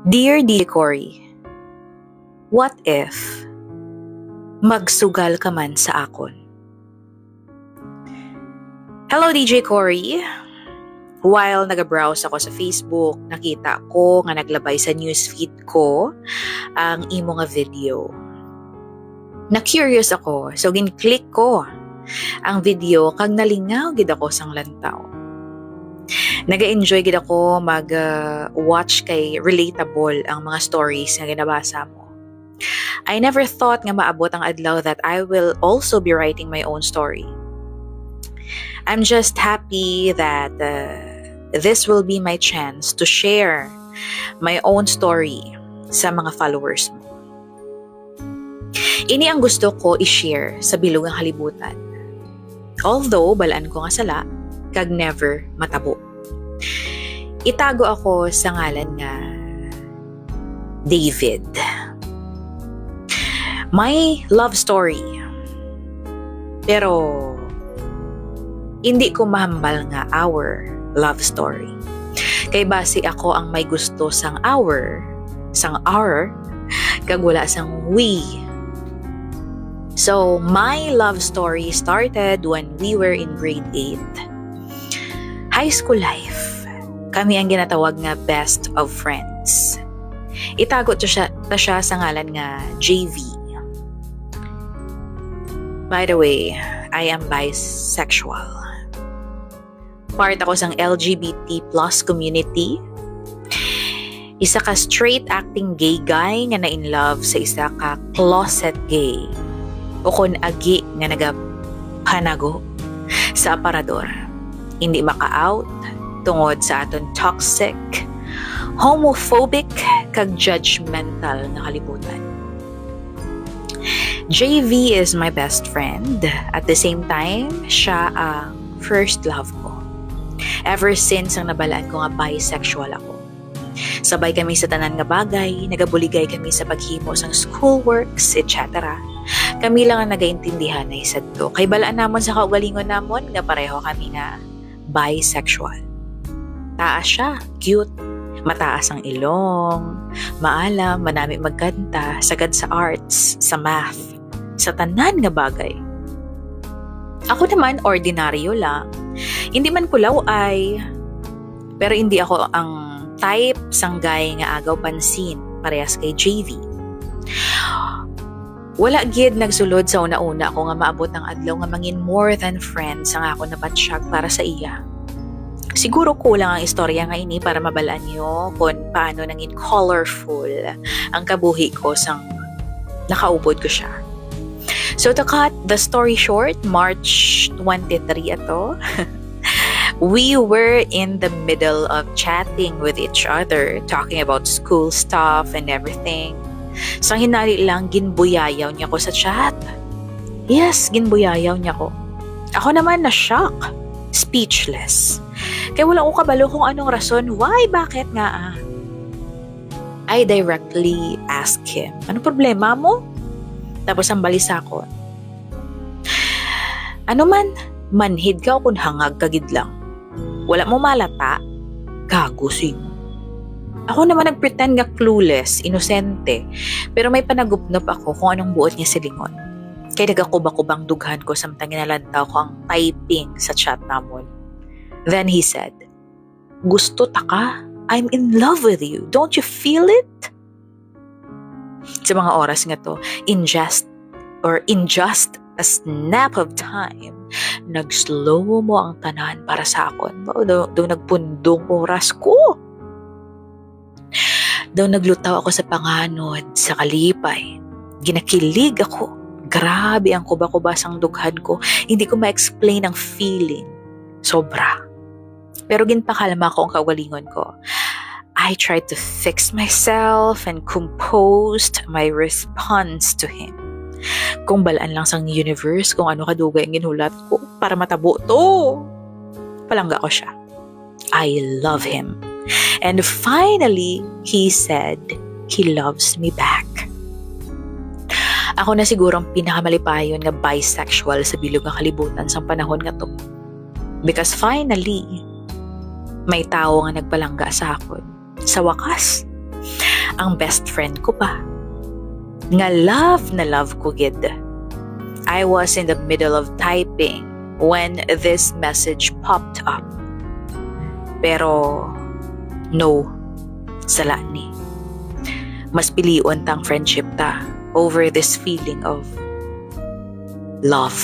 Dear DJ Cory, what if magsugal ka man sa akon? Hello DJ Cory. While nag-browse ako sa Facebook, nakita ko nga naglabay sa newsfeed ko ang imo nga video. Na-curious ako, so gin-click ko ang video kag nalingaw gid ako sang lantaw. Naga-enjoy gid ako mag-watch kay relatable ang mga stories nga ginabasa mo. I never thought nga maabot ang adlaw that I will also be writing my own story. I'm just happy that this will be my chance to share my own story sa mga followers mo. Ini ang gusto ko i-share sa bilog ng kalibutan. Although, balaan ko nga sala, kag never matabo. Itago ako sa ngalan nga David. My love story. Pero hindi ko mahambal nga our love story. Kay base ako ang may gusto sang our, kag wala sang we. So, my love story started when we were in grade 8. High school life. Kami ang ginatawag nga best of friends. Itago ta siya sa ngalan nga JV. By the way, I am bisexual. Part ako sang LGBT plus community. Isa ka straight acting gay guy nga na-in-love sa isa ka closet gay. O kon agi nga nagapanago sa aparador. Hindi maka-out tungod sa aton toxic, homophobic, kag judgmental na kalibutan. JV is my best friend. At the same time, siya ang first love ko. Ever since ang nabalaan ko nga bisexual ako. Sabay kami sa tanan nga bagay, nagabuligay kami sa paghimo sang schoolworks, etc. Kami lang ang nagaintindihan na isadto. Kay balaan namon sa kaugalingon namon nga pareho kami na bisexual. Taas siya, cute, mataas ang ilong, maalam, manami magkanta, sagad sa arts, sa math, sa tanan nga bagay. Ako naman, ordinaryo lang. Hindi man kulaw ay, pero hindi ako ang type sang guy nga agaw pansin, parehas kay JV. Wala gid nagsulod sa una-una ako nga maabot ng adlaw nga mangin more than friends ang ako na patsyag para sa iya. Siguro kulang ang istorya nga ini para mabalaan niyo kung paano nangin colorful ang kabuhi ko sang nakaubod ko siya. So to cut the story short, March 23 ato. We were in the middle of chatting with each other, talking about school stuff and everything. Sang hinali lang, ginbuyayaw niya ko sa chat. Yes, ginbuyayaw niya ko. Ako naman na-shock. Speechless. Kaya wala ko kabalo kung anong rason. Why? Bakit nga? I directly asked him, ano problema mo? Tapos ang balisa ko, ano man, manhid ka kung hangag kagid lang. Wala mo malata, gagusin mo. Ako naman nagpretend nga clueless, inosente, pero may panagupnop ako kung anong buot niya silingon. Kaya nagakubakubang dughan ko samtang ginalantaw ko ang typing sa chat namon. Then he said, gusto ta ka? I'm in love with you. Don't you feel it? Sa mga oras nga to, in just a snap of time, nag-slow mo ang tanan para sa akon. Daw nagpundong oras ko. Daw naglutaw ako sa panganod, sa kalipay. Ginakilig ako. Grabe ang kubakubasang dughan ko. Hindi ko ma-explain ang feeling. Sobra. Pero ginpakalma ko ang kaugalingon ko. I tried to fix myself and composed my response to him. Kung balaan lang sang universe kung ano kadugay ang ginhulat ko para matabo to. Palangga ko siya. I love him. And finally, he said he loves me back. Ako na siguro ang pinakamalipayon nga bisexual sa bilog ng kalibutan sa panahon nga to. Because finally, may tao nga nagpalangga sa akon. Sa wakas, Ang best friend ko pa. Nga love na love ko gid. I was in the middle of typing when this message popped up. Pero no, sala ni. Mas pilion tang friendship ta over this feeling of love.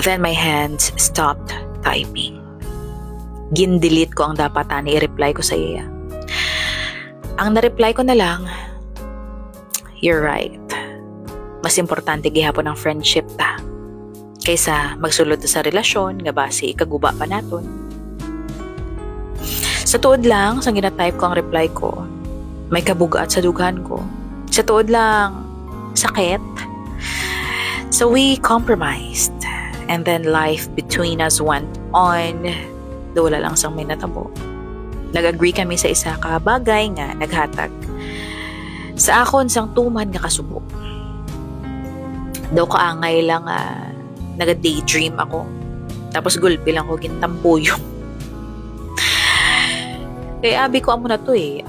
Then my hands stopped typing. Gindelete ko ang dapat ani i-reply ko sa iya. Ang na-reply ko na lang, you're right. Mas importante gihapon ang friendship ta kaysa magsulod sa relasyon nga base ikaguba pa naton. Sa tuod lang, sa gina-type ko ang reply ko, may kabugat sa dughan ko. Sa tuod lang, sakit. So we compromised. And then life between us went on. Wala lang sang may natabo. Nag-agree kami sa isa ka bagay nga naghatag sa akon sang tuman nga kasubo. Daw kaangay lang naga-daydream ako. Tapos gulpi lang ko gintampuyong. Kaya abi ko amo na to eh.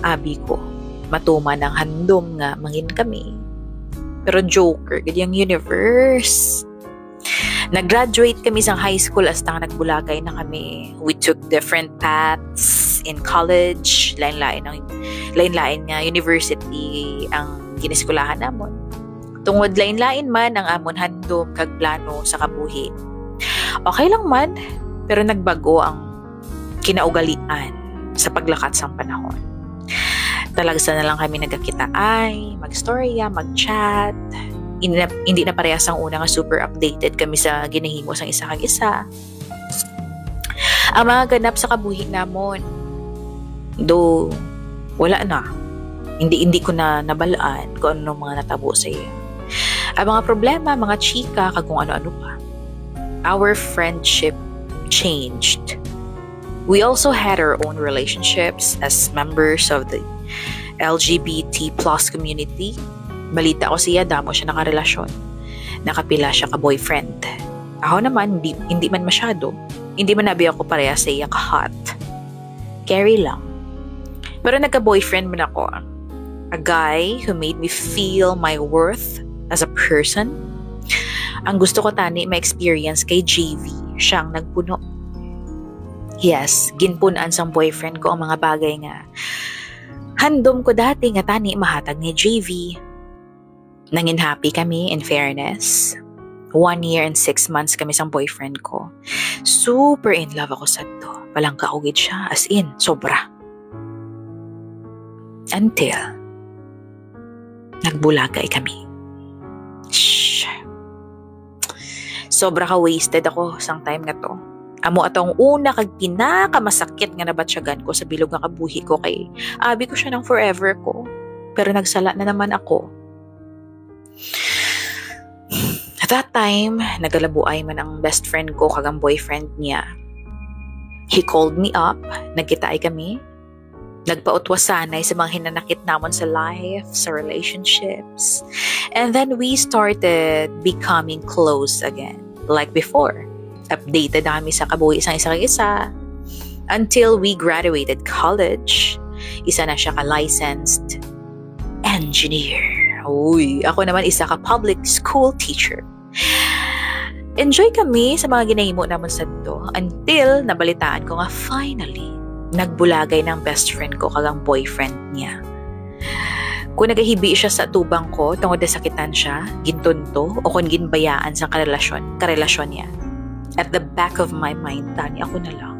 Abi ko. Matuman ang handom nga mangin kami. Pero joker, ganyang universe. Nag-graduate kami sa high school as tang nagbulagay na kami. We took different paths in college. Lain-lain nga university ang giniskulahan namon. Tungod lain-lain man ang amon handom kag plano sa kabuhi. Okay lang man, pero nagbago ang kinaugalian sa paglakat sang panahon. Talagsa na lang kami nagkakitaay, mag-storya, mag-chat. Hindi na parehas ang una nga super updated kami sa ginahimo sang isa kag isa. Ang mga ganap sa kabuhi namon, do wala na. Hindi ko na nabalaan kung ano mga natabo sa iyo. Ang mga problema, mga chika, kag kung ano-ano pa. Our friendship changed. We also had our own relationships as members of the LGBT plus community. Balita ko siya, damo siya nakarelasyon. Nakapila siya ka-boyfriend. Ako naman, hindi man masyado. Hindi man nabi ako pareha sa iya ka-hot. Carry lang. Pero nagka-boyfriend man ako. A guy who made me feel my worth as a person. Ang gusto ko tani ma-experience kay JV. Siyang nagpuno. Yes, ginpunan sang boyfriend ko ang mga bagay nga handom ko dati nga tani mahatag ni JV. Nangin happy kami, in fairness. 1 year and 6 months kami sang boyfriend ko. Super in love ako sa to. Walang kaugid siya, as in, sobra. Until nagbulagay kami. Shh. Sobra ka wasted ako sang time nga to. Amo atong una kag pinakamasakit nga nabatsyagan ko sa bilog nga kabuhi ko kay abi ko siya ng forever ko. Pero nagsala na naman ako. At that time, nagalabuay man ang best friend ko kag ang boyfriend niya. He called me up, nagkitaay kami. Nagpautwasanay sa mga hinanakit namon sa life, sa relationships. And then we started becoming close again, like before. Updated kami sa kabuhi isang isa until we graduated college. Isa na siya ka-licensed engineer. Uy, ako naman isa ka public school teacher. Enjoy kami sa mga ginahimo naman sa to until nabalitaan ko nga finally nagbulagay ng best friend ko kag ang boyfriend niya. Kung nagahibi siya sa tubang ko tungod na sakitan siya, gintunto o kung ginbayaan sa karelasyon niya. At the back of my mind, tani ako na lang.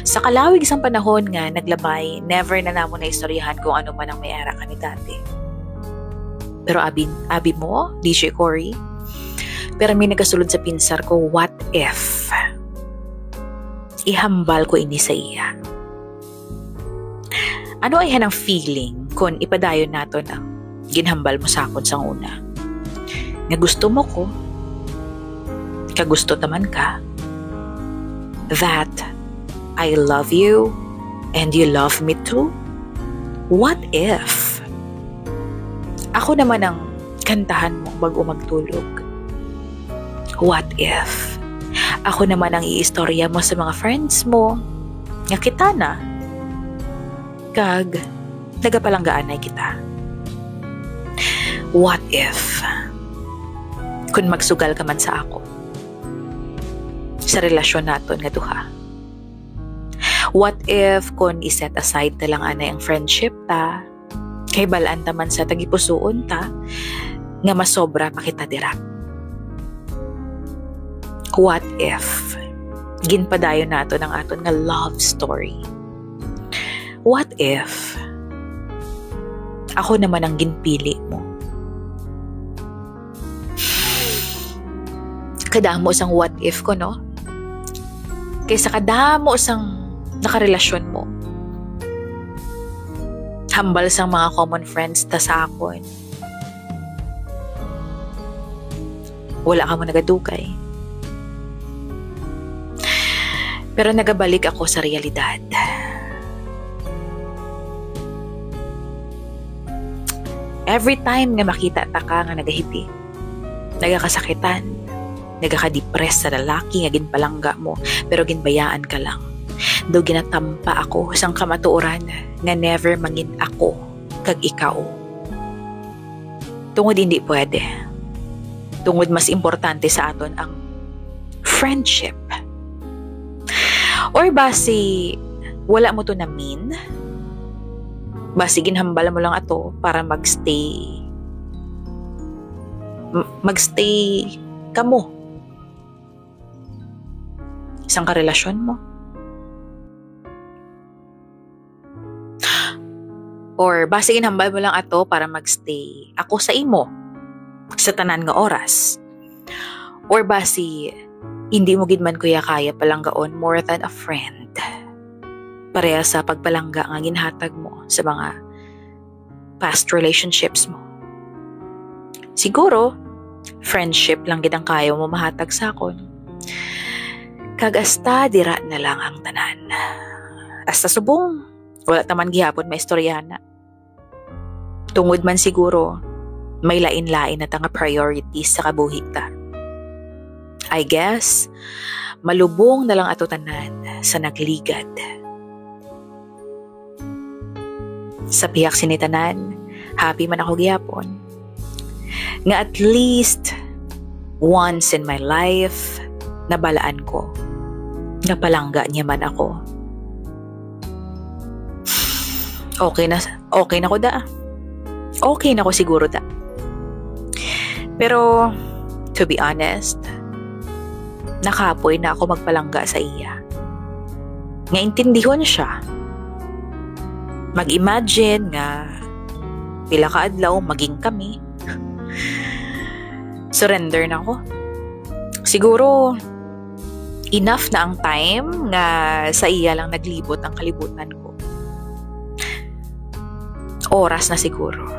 Sa kalawig isang panahon nga naglabay, never na namon na istoryahan kung ano man ang may-ara kami dati. Pero abi mo, DJ Cory, pero may nagasulod sa pinsar ko, what if ihambal ko ini sa iya? Ano ay hanang feeling kung ipadayon nato ang ginhambal mo sa akon sang una? Nga gusto mo ko, kagusto taman ka, that I love you and you love me too? What if ako naman ang kantahan mo bago magtulog? What if ako naman ang iistorya mo sa mga friends mo nga kita na? Kag, nagapalanggaan na kita. What if, kung magsugal ka man sa ako, sa relasyon naton nga duha? What if, kung iset aside na lang ana yung friendship ta, kay balaan ta man sa tagipusoon ta, nga masobra pa kita dira? What if, ginpadayon nato ng aton nga love story? What if, ako naman ang ginpili mo? Kadamo sang what if ko, no? Kaysa kadamo sang nakarelasyon mo. Hambal sang mga common friends ta sa akon. Wala ka mo nagadugay. Pero nagabalik ako sa realidad. Every time nga makita ta ka nga nagahipi, nagakasakitan, nagaka-depress sa lalaki nga ginpalangga mo, pero ginbayaan ka lang. Do ginatampa ako sang kamatuoran nga never mangin ako kag ikaw. Tungod hindi pwede. Tungod mas importante sa aton ang friendship. Or basi wala mo to na mean? Basi ginhambal mo lang ato para magstay kamo isang karelasyon mo. Or basi ginhambal mo lang ato para magstay ako sa imo sa tanan nga oras. Or basi hindi mo gid man kuya kaya palanggaon more than a friend. Pareha sa pagpalangga nga ginhatag mo sa mga past relationships mo. Siguro, friendship lang gid ang kaya mo mahatag sa akon. Kag asta dira na lang ang tanan. Asta subong, wala taman gihapon may istoryana. Tungod man siguro, may lain-lain na nga priorities sa kabuhi ta. I guess, malubong na lang ato tanan sa nagligad. Sa piyak sinitanan, happy man ako gihapon. Nga at least, once in my life, nabalaan ko. Napalangga niya man ako. Okay na ko da. Okay na ko siguro da. Pero, to be honest, nakapoy na ako magpalangga sa iya. Nga intindihon siya. Mag-imagine nga pila ka adlaw maging kami. Surrender na ako. Siguro, enough na ang time nga sa iya lang naglibot ang kalibutan ko. Oras na siguro.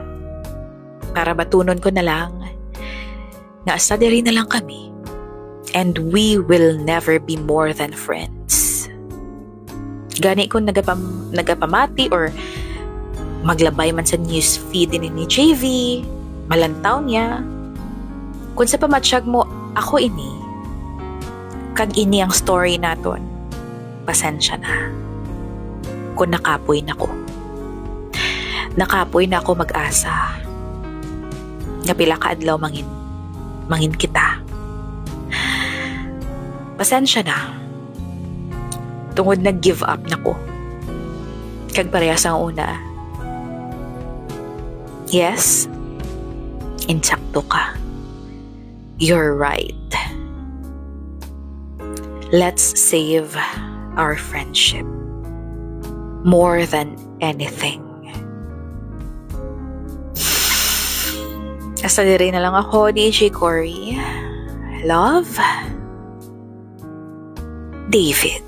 Para batunon ko na lang nga asa diri na lang kami. And we will never be more than friends. Gani kung nagapamati or maglabay man sa news feed ni JV, malantaw niya. Kung sa pamatsyag mo, ako ini, kag ini ang story naton, pasensya na. Kung nakapoy na ko. Nakapoy na ako mag-asa. Nga pila ka adlaw mangin kita. Pasensya na. Tungod nag-give up na ko. Kag parehas ang una. Yes, insakto ka. You're right. Let's save our friendship more than anything. Asa diri na lang ako, DJ Cory. Love, David.